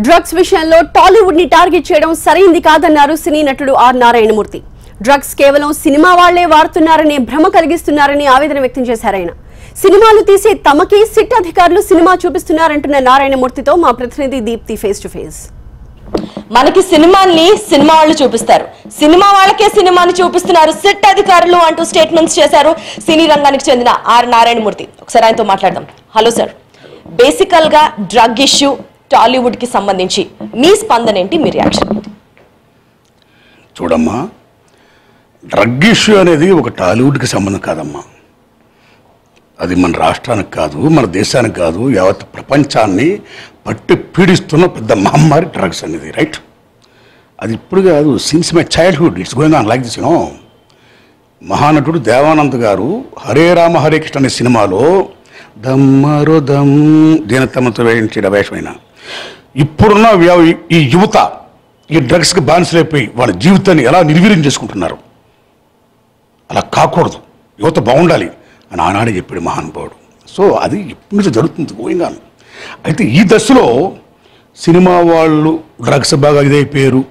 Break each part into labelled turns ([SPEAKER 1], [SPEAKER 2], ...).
[SPEAKER 1] Drugs విషయంలో టాలీవుడ్ ని target చేయడం సరైంది కాదన్నారు సినీ నటుడు ఆర్ నారాయణమూర్తి. డ్రగ్స్ కేవలం సినిమా వాళ్లే వాడుతున్నారనే భ్రమ కలిగిస్తున్నారని ఆవేదన వ్యక్తం చేశారు ఆయన. సినిమాలు తీసే తమకి సిట్ అధికారులు సినిమా చూపిస్తున్నారంటున్న నారాయణమూర్తితో మా ప్రతినిధి దీప్తి ఫేస్ టు ఫేస్.
[SPEAKER 2] మనకి సినిమాని సినిమా వాళ్ళు చూపిస్తారు, సినిమా వాళ్ళకే సినిమాని చూపిస్తున్నారు సిట్ అధికారులు అంటూ స్టేట్మెంట్స్ చేశారు సినీ రంగానికి చెందిన ఆర్ నారాయణమూర్తి. ఒకసారి ఆయనతో మాట్లాడదాం. హలో సార్, బేసికల్ గా డ్రగ్ ఇష్యూ టాలీవుడ్ కి సంబంధించి మీ స్పందన ఏంటి, మీ రియాక్షన్ ఏంటి?
[SPEAKER 3] చూడమ్మా, డ్రగ్ ఇష్యూ అనేది ఒక టాలీవుడ్కి సంబంధం కాదమ్మా. అది మన రాష్ట్రానికి కాదు, మన దేశానికి కాదు, యావత్ ప్రపంచాన్ని పట్టి పీడిస్తున్న పెద్ద మహమ్మారి డ్రగ్స్ అనేది. రైట్, అది ఇప్పుడు కాదు, since my childhood it's going on like this. మహానటుడు Devanand గారు హరే రామ హరే కృష్ణ అనే సినిమాలో దమ్మరో దమ్ దీనతమ్మతో వేయించిన వేషమైన ఇప్పుడున్న ఈ యువత ఈ డ్రగ్స్కి బానిసలైపోయి వాళ్ళ జీవితాన్ని ఎలా నిర్వీర్యం చేసుకుంటున్నారు. అలా కాకూడదు, యువత బాగుండాలి అని ఆనాడే చెప్పాడు మహానుభావుడు. సో అది ఇప్పటి నుంచి జరుగుతుంది, గోయింగ్ ఆన్. అయితే ఈ దశలో సినిమా వాళ్ళు డ్రగ్స్ బాగా ఇదైపోయారు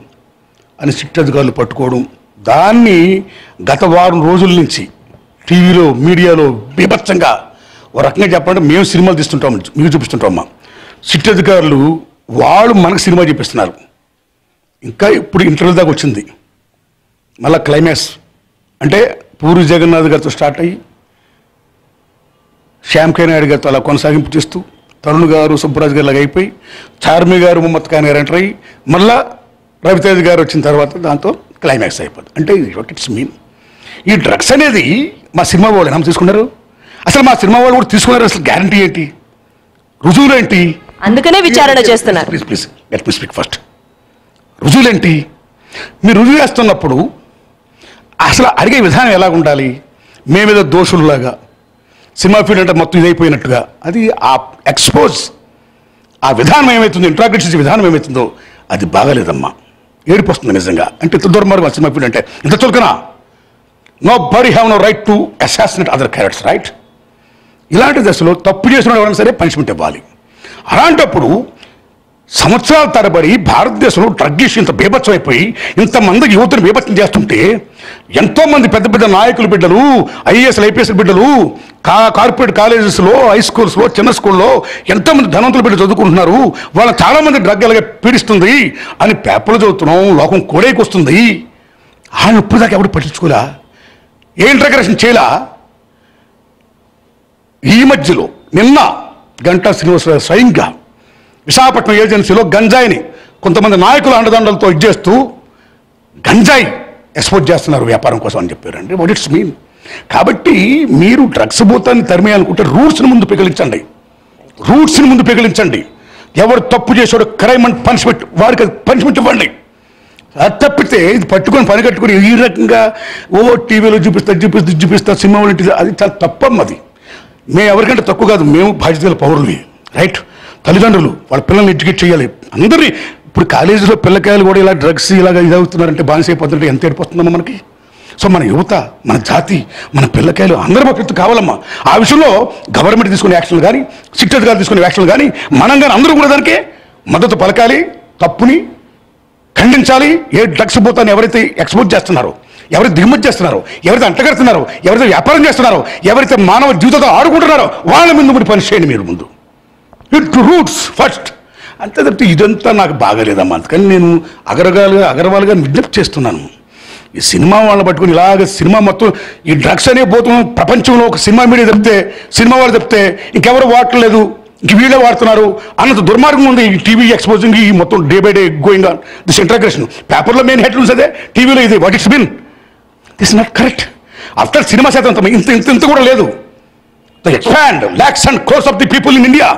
[SPEAKER 3] అని సిట్ అధికారులు పట్టుకోవడం, దాన్ని గత వారం రోజుల నుంచి టీవీలో మీడియాలో బీభత్సంగా ఓ రకంగా చెప్పాలంటే మేము సినిమాలు తీస్తుంటాం, మీకు చూపిస్తుంటామమ్మా. సిట్ అధికారులు వాళ్ళు మనకు సినిమా చూపిస్తున్నారు. ఇంకా ఇప్పుడు ఇంటర్వ్యూ దాకా వచ్చింది. మళ్ళీ క్లైమాక్స్ అంటే పూరి జగన్నాథ్ గారితో స్టార్ట్ అయ్యి శ్యామ్ కే నాయుడు గారితో అలా కొనసాగింపు చేస్తూ తరుణ్ గారు సుబ్బరాజు గారు లాగా అయిపోయి చార్మి గారు ముహమ్మద్ ఖాన్ గారు ఎంటర్ అయ్యి మళ్ళా రవితేజ్ గారు వచ్చిన తర్వాత దాంతో క్లైమాక్స్ అయిపోతుంది. అంటే వాట్ ఇట్స్ మీన్, ఈ డ్రగ్స్ అనేది మా సినిమా వాళ్ళు ఏమో తీసుకున్నారు, అసలు మా సినిమా వాళ్ళు కూడా తీసుకున్నారు, అసలు గ్యారంటీ ఏంటి, రుజువులేంటి?
[SPEAKER 2] అందుకనే విచారణ చేస్తున్నారు.
[SPEAKER 3] Please please let me speak first. రుజువులేంటి? మీరు రుజువు చేస్తున్నప్పుడు అసలు అడిగే విధానం ఎలా ఉండాలి? మేమేదో దోషుల్లాగా సినిమా ఫీల్డ్ అంటే మొత్తం ఇదైపోయినట్టుగా, అది ఆ ఎక్స్పోజ్ ఆ విధానం ఏమవుతుందో, ఇంట్రాక్ట్ చేసే విధానం ఏమవుతుందో అది బాగాలేదమ్మా. ఏడుపు వస్తుంది నిజంగా. అంటే ఇంత దుర్మార్గం సినిమా ఫీల్డ్ అంటే ఇంత చులకనా? Nobody have no right to assassinate other characters. Right, ఇలాంటి దశలో తప్పు చేసిన ఎవరైనా సరే పనిష్మెంట్ ఇవ్వాలి. అలాంటప్పుడు సంవత్సరాల తరబడి భారతదేశంలో డ్రగ్ ఇష్యూ ఇంత బీభత్సం అయిపోయి ఇంతమంది యువతను బీభత్సం చేస్తుంటే ఎంతోమంది పెద్ద పెద్ద నాయకుల బిడ్డలు, ఐఏఎస్ ఐపీఎస్ బిడ్డలు కార్పొరేట్ కాలేజెస్లో, హై స్కూల్స్లో, చిన్న స్కూల్లో ఎంతోమంది ధనవంతుల బిడ్డలు చదువుకుంటున్నారు. వాళ్ళ చాలామంది డ్రగ్ అలాగే పీడిస్తుంది అని పేపర్లు చదువుతున్నాం, లోకం కోడేకి వస్తుంది. ఆయన ఇప్పుడు దాకా ఎవరు పట్టించుకోలే, ఏ ఇంటర్గ్రేషన్ చేయలా. ఈ మధ్యలో నిన్న గంటా శ్రీనివాసరావు స్వయంగా విశాఖపట్నం ఏజెన్సీలో గంజాయిని కొంతమంది నాయకుల అండదండలతో ఇచ్చేస్తూ గంజాయి ఎక్స్పోర్ట్ చేస్తున్నారు వ్యాపారం కోసం అని చెప్పారండి. What it's mean? కాబట్టి మీరు డ్రగ్స్ భూతాన్ని తరిమేయాలనుకుంటే రూట్స్ని ముందు పిగిలించండి, రూట్స్ని ముందు పిగిలించండి. ఎవరు తప్పు చేసాడో క్రైమ్ అండ్ పనిష్మెంట్, వారికి పనిష్మెంట్ ఇవ్వండి. అది తప్పితే ఇది పట్టుకొని పని కట్టుకొని ఈ రకంగా టీవీలో చూపిస్తా సినిమా వాళ్ళు, అది చాలా తప్పమ్మది. మేము ఎవరికంటే తక్కువ కాదు, మేము బాధ్యత గల పౌరులు. రైట్, తల్లిదండ్రులు వాళ్ళ పిల్లల్ని ఎడ్యుకేట్ చేయాలి. అందరినీ ఇప్పుడు కాలేజీలో పిల్లకాయలు కూడా ఇలా డ్రగ్స్ ఇలాగా ఇదవుతున్నారంటే, బానిస అయిపోతుంటే ఎంత ఏడిపోతుందమ్మా మనకి. సో మన యువత, మన జాతి, మన పిల్లకాయలు అందరూ భద్రత కావాలమ్మా. ఆ విషయంలో గవర్నమెంట్ తీసుకునే యాక్షన్లు కానీ, సిట్ అధికారులు తీసుకునే యాక్షన్లు కానీ, మనం కానీ అందరూ కూడా దానికి మద్దతు పలకాలి, తప్పుని ఖండించాలి. ఏ డ్రగ్స్ భూతాన్ని ఎవరైతే ఎక్స్పోర్ట్ చేస్తున్నారో, ఎవరైతే దిగుమతి చేస్తున్నారో, ఎవరైతే అంటగడుతున్నారో, ఎవరైతే వ్యాపారం చేస్తున్నారో, ఎవరైతే మానవ జీవితంతో ఆడుకుంటున్నారో వాళ్ళ ముందు కూడా పని చేయండి మీరు ముందు. It roots first. అంతే తప్పితే ఇదంతా నాకు బాగాలేదమ్మా. అందుకని నేను అగర్వాల్గా విజ్ఞప్తి చేస్తున్నాను. ఈ సినిమా వాళ్ళని పట్టుకుని ఇలాగ సినిమా మొత్తం ఈ డ్రగ్స్ అనే పోతున్నాం ప్రపంచంలో ఒక సినిమా మీడియా చెప్తే, సినిమా వాళ్ళు చెప్తే ఇంకెవరు వాడట్లేదు, ఇంక వీళ్ళే వాడుతున్నారు అన్నంత దుర్మార్గం ఉంది. ఈ టీవీ ఎక్స్పోజింగ్ ఈ మొత్తం day by day going on this integration. పేపర్లో మెయిన్ హెడ్లైన్స్ అదే, టీవీలో ఇది. What it's mean? This not correct. After cinema శాతం ఇంత కూడా లేదు. The expand lakhs and crores of the people in India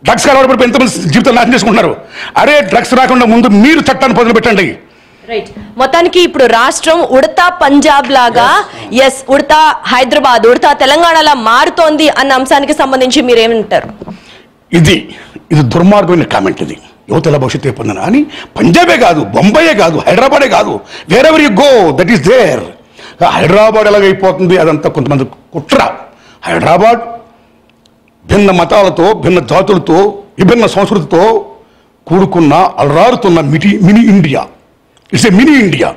[SPEAKER 3] drugs అలవాటు పడిపోయి ఎంతమంది జీవితాలు నాశనం చేసుకుంటున్నారు. అరే, డ్రగ్స్ రాకుండా ముందు మీరు చట్టాన్ని మొదలు పెట్టండి.
[SPEAKER 2] రైట్, మొత్తానికి ఇప్పుడు రాష్ట్రం ఉడతా పంజాబ్ లాగా, ఎస్ ఉడతా హైదరాబాద్, ఉడతా తెలంగాణలా మారుతోంది అన్న అంశానికి సంబంధించి మీరేమంటారు?
[SPEAKER 3] ఇది దుర్మార్గమైన కామెంట్. ఇది యువత ఎలా భవిష్యత్తు అయిపోయిందని. అని పంజాబే కాదు, బొంబాయే కాదు, హైదరాబాదే కాదు, wherever you go that is there. Hyderabad ఎలాగైపోతుంది అదంతా కొంతమంది కుట్ర. హైదరాబాద్ భిన్న మతాలతో, భిన్న జాతులతో, విభిన్న సంస్కృతితో కూడుకున్న అలరారుతున్న mini India. It's a mini India.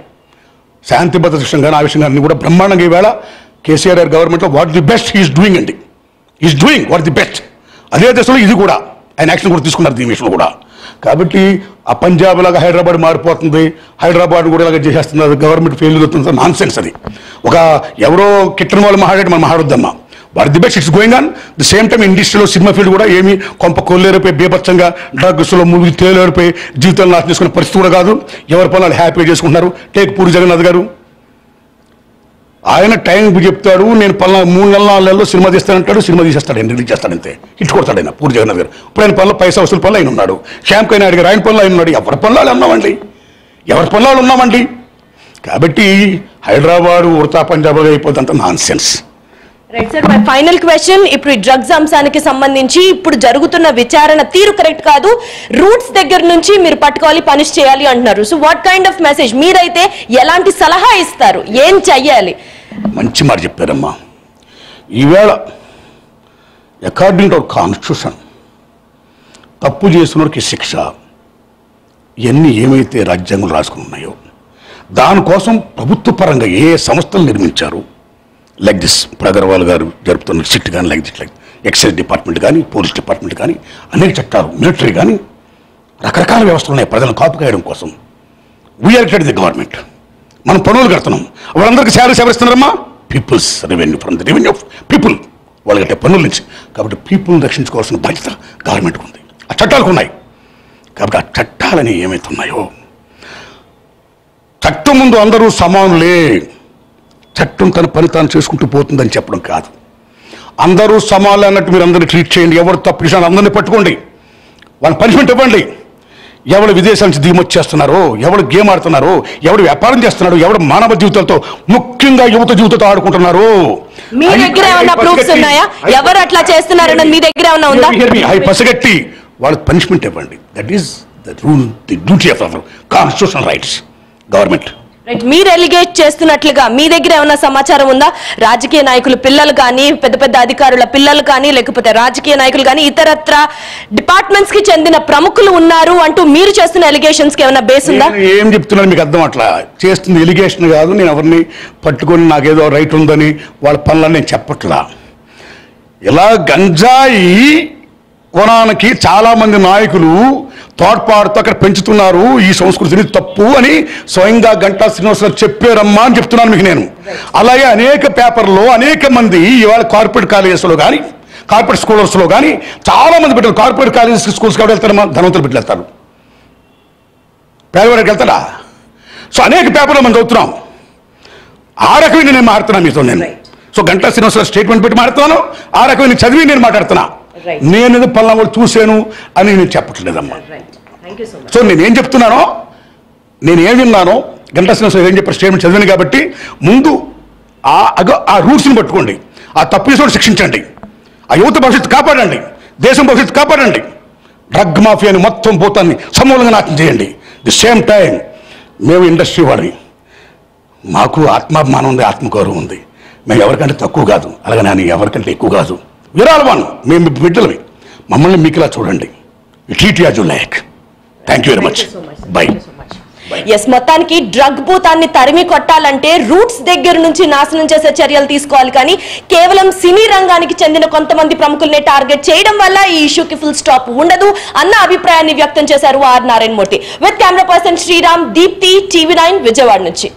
[SPEAKER 3] శాంతి భద్రత విషయంగా ఆ విషయంగా అన్ని కూడా బ్రహ్మాండంగా ఈవేళ కేసీఆర్ గారి గవర్నమెంట్లో what the best he is doing అండి. Is doing what the best. అదే దశలో ఇది కూడా ఆయన యాక్షన్ కూడా తీసుకున్నారు దీని విషయంలో కూడా. కాబట్టి ఆ పంజాబ్ లాగా హైదరాబాద్ మారిపోతుంది, హైదరాబాద్ కూడా ఇలాగ చేసేస్తుంది, గవర్నమెంట్ ఫెయిల్ అవుతుంది, నాన్ సెన్స్ అది. ఒక ఎవరో కిట్టని వాళ్ళు మాట్లాడి మనం మాట్లాడొద్దమ్మా. What the best it's going on. The same time ఇండస్ట్రీలో సినిమా ఫీల్డ్ కూడా ఏమి కొంప కొల్లేరిపోయి బీభత్సంగా డ్రగ్స్లో ముగి తేలేరిపోయి జీవితాలు నాశనం చేసుకునే పరిస్థితి కూడా కాదు. ఎవరి పనులు హ్యాపీగా చేసుకుంటున్నారు. టేక్ పూరి జగన్నాథ్ గారు, ఆయన టైం చెప్తాడు, నేను 3 నెలల 4 నెలల్లో సినిమా తీస్తానంటాడు, సినిమా తీసేస్తాడు, ఆయన రిలీజ్ చేస్తాడంతే. హిట్ కొడతాడు ఆయన పూరి జగన్నాథ్ గారు. ఇప్పుడు ఆయన పనులు పైసా వసూలు పనులు ఆయన ఉన్నాడు. శ్యామ్ కైనా అడిగారు, ఆయన పనులు ఆయన ఉన్నాడు. ఎవరి పనులు ఉన్నామండి, ఎవరి పనులు ఉన్నామండి. కాబట్టి హైదరాబాద్ ఉడతా పంజాబ్గా అయిపోతుందంత nonsense.
[SPEAKER 2] Right sir, my final question. ఇప్పుడు ఈ డ్రగ్స్ అంశానికి సంబంధించి ఇప్పుడు జరుగుతున్న విచారణ తీరు కరెక్ట్ కాదు, రూట్స్ దగ్గర నుంచి మీరు పట్టుకోవాలి, పనిష్ చేయాలి అంటున్నారు. So what kind of message మీరైతే ఎలాంటి సలహా ఇస్తారు, ఏం చెయ్యాలి?
[SPEAKER 3] మంచి మాట చెప్పారమ్మా. ఈవేళ అకార్డింగ్ టు అవర్ కాన్స్టిట్యూషన్ తప్పు చేసినోడికి శిక్ష, ఇవన్నీ ఏమైతే రాజ్యాంగంలో రాసుకుని ఉన్నాయో దానికోసం ప్రభుత్వ పరంగా ఏ సంస్థలు నిర్మించారు, లైక్ దిస్ ఇప్పుడు అగర్వాల్ గారు జరుపుతున్న సిట్ కానీ like this, like excise department కానీ పోలీస్ డిపార్ట్మెంట్ కానీ అనేక చట్టాలు, మిలిటరీ కానీ రకరకాల వ్యవస్థలు ఉన్నాయి ప్రజలను కాపు కాయడం కోసం. వీఆర్ ది గవర్నమెంట్, మనం పనులు కడుతున్నాం, వాళ్ళందరికీ శాలరీస్ ఎవరిస్తున్నారమ్మా? People's revenue, from the revenue of people, వాళ్ళు కట్టే పనుల నుంచి. కాబట్టి పీపుల్ని రక్షించుకోవాల్సిన బాధ్యత గవర్నమెంట్కి ఉంది, ఆ చట్టాలకు ఉన్నాయి. కాబట్టి ఆ చట్టాలని ఏమైతే ఉన్నాయో, చట్టం ముందు అందరూ సమానులే, చట్టం తన పని తాను చేసుకుంటూ పోతుందని చెప్పడం కాదు. అందరూ సమానులే అన్నట్టు మీరు అందరినీ ట్రీట్ చేయండి. ఎవరు తప్పు చేసినా అందరినీ పట్టుకోండి, వాళ్ళ పనిష్మెంట్ ఇవ్వండి. ఎవరు విదేశాల నుంచి దిగుమొచ్చేస్తున్నారో, ఎవరు గేమ్ ఆడుతున్నారో, ఎవరు వ్యాపారం చేస్తున్నారో, ఎవరు మానవ జీవితాలతో ముఖ్యంగా యువత జీవితంతో ఆడుకుంటున్నారు.
[SPEAKER 2] మీ దగ్గర ఏమైనా ప్రూఫ్స్ ఉన్నాయా? ఎవరు అట్లా చేస్తున్నారని మీ దగ్గర ఏమైనా ఉందా?
[SPEAKER 3] అవి పసిగట్టి వాళ్ళకి పనిష్మెంట్ ఇవ్వండి. That is the rule, the duty of our constitutional rights government.
[SPEAKER 2] Right, మీరు ఎలిగేట్ చేస్తున్నట్లుగా మీ దగ్గర ఏమైనా సమాచారం ఉందా? రాజకీయ నాయకుల పిల్లలు కానీ, పెద్ద పెద్ద అధికారుల పిల్లలు కానీ, లేకపోతే రాజకీయ నాయకులు కానీ, ఇతరత్ర డిపార్ట్మెంట్స్ కి చెందిన ప్రముఖులు ఉన్నారు అంటూ మీరు చేస్తున్న ఎలిగేషన్స్ కి ఏమైనా బేస్ ఉందా?
[SPEAKER 3] ఏం చెప్తున్నాను మీకు అర్థం అట్లా చేస్తుంది ఎలిగేషన్ కాదు. నేను ఎవరిని పట్టుకొని నాకేదో రైట్ ఉందని వాళ్ళ పనులని నేను చెప్పట్లా. ఇలా గంజాయి కొనానికి చాలా మంది నాయకులు తోడ్పాటుతో అక్కడ పెంచుతున్నారు, ఈ సంస్కృతిని తప్పు అని స్వయంగా గంటా శ్రీనివాసరావు చెప్పారమ్మా అని చెప్తున్నాను మీకు నేను. అలాగే అనేక పేపర్లో అనేక మంది ఇవాళ కార్పొరేట్ కాలేజెస్లో కానీ, కార్పొరేట్ స్కూల్స్లో కానీ చాలా మంది బిడ్డలు కార్పొరేట్ కాలేజెస్ స్కూల్స్కి ఎవరు వెళ్తారమ్మా? ధనవంతులు బిడ్డలు వెళ్తారు, పేదవాడికి వెళ్తారా? సో అనేక పేపర్లో మనం చదువుతున్నాం. ఆ రకమైన నేను మాట్లాడుతున్నాను మీతో నేను. సో గంటా శ్రీనివాసరావు స్టేట్మెంట్ పెట్టి మాట్లాడుతున్నాను, ఆ రకమైన చదివి నేను మాట్లాడుతున్నా. నేను పలానా వాళ్ళు చూశాను అని నేను చెప్పట్లేదమ్మా. సో నేనేం చెప్తున్నానో, నేనేం విన్నానో, గంటా శ్రీనివాసరావు ఏం చెప్పారు స్టేట్మెంట్ చదివాను కాబట్టి ముందు ఆ రూట్స్ని పట్టుకోండి, ఆ తప్పు చేసిన శిక్షించండి, ఆ యువత భవిష్యత్తు కాపాడండి, దేశం భవిష్యత్తు కాపాడండి, డ్రగ్ మాఫియాని మొత్తం భూతాన్ని సమూలంగా నాశనం చేయండి. ది సేమ్ టైం మేము ఇండస్ట్రీ వాడిని, మాకు ఆత్మాభిమానం ఉంది, ఆత్మగౌరవం ఉంది, మేము ఎవరికంటే తక్కువ కాదు, అలాగే నేను ఎవరికంటే ఎక్కువ కాదు. విరాళవాన్ మేము బిడ్డలవి, మమ్మల్ని మీకు ఇలా చూడండి. Treat as you like. Thank you very much. Bye.
[SPEAKER 2] Yes, మొత్తానికి డ్రగ్ భూతాన్ని తరిమి కొట్టాలంటే రూట్స్ దగ్గర నుంచి నాశనం చేసే చర్యలు తీసుకోవాలి, కానీ కేవలం సినీ రంగానికి చెందిన కొంతమంది ప్రముఖుల్ని టార్గెట్ చేయడం వల్ల ఈ ఇష్యూకి ఫుల్ స్టాప్ ఉండదు అన్న అభిప్రాయాన్ని వ్యక్తం చేశారు R Narayana Murthy. With camera person Sriram, Deepti, TV9 Vijayawada నుంచి.